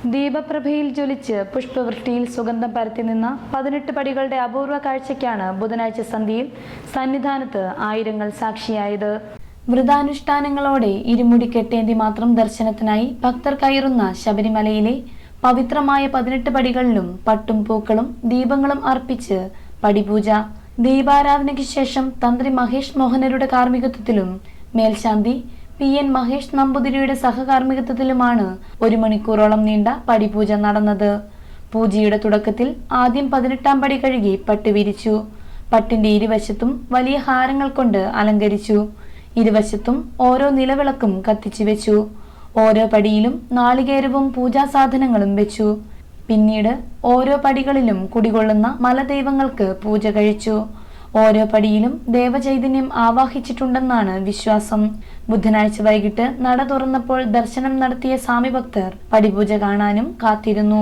ദീപപ്രഭയിൽ ജ്വലിച്ച് പുഷ്പവൃഷ്ടിയിൽ സുഗന്ധം പരത്തി നിന്ന 18 പടികളുടെ അപൂർവ കാഴ്ചയ്ക്കാണ് ബുധനാഴ്ച സന്ധ്യയിൽ സന്നിധാനത്ത് ആയിരങ്ങൾ സാക്ഷിയായത്. വ്രതാനുഷ്ഠാനങ്ങളോടെ ഇരുമുടി കെട്ടേന്തി മാത്രം ദർശനത്തിനായി ഭക്തർ കയറുന്ന ശബരിമലയിലെ പവിത്രമായ 18 പടികളിലും പട്ടും പൂക്കളും ദീപങ്ങളും അർപ്പിച്ച് പടിപൂജ. ദീപാരാധനയ്ക്ക് ശേഷം തന്ത്രി മഹേഷ് മോഹനരുടെ കാർമ്മികത്വത്തിലും മേൽശാന്തി PN മഹേഷ് നമ്പൂതിരിയുടെ സഹകാർമ്മികത്വത്തിലുമാണ് 1 മണിക്കൂറോളം നീണ്ട പടിപൂജ നടന്നത്. പൂജയുടെ തുടക്കത്തിൽ ആദ്യം 18-ാം പടി കഴുകി പട്ട് വിരിച്ചു. പട്ടിന്റെ ഇരുവശത്തും വലിയ ഹാരങ്ങൾ കൊണ്ട് അലങ്കരിച്ചു. ഇരുവശത്തും ഓരോ നിലവിളക്കും കത്തിച്ചു വെച്ചു. ഓരോ പടിയിലും നാളികേരവും പൂജാസാധനങ്ങളും വെച്ചു. പിന്നീട് ഓരോ പടികളിലും കുടികൊള്ളുന്ന മലദൈവങ്ങൾക്ക് പൂജ കഴിച്ചു. ഓരോ പടിയിലും ദേവചൈതന്യം ആവാഹിച്ചിട്ടുണ്ടെന്നാണ് വിശ്വാസം. ബുധനാഴ്ച വൈകിട്ട് നട തുറന്നപ്പോൾ ദർശനം നടത്തിയ സ്വാമി ഭക്തർ പടിപൂജ കാണാനും കാത്തിരുന്നു.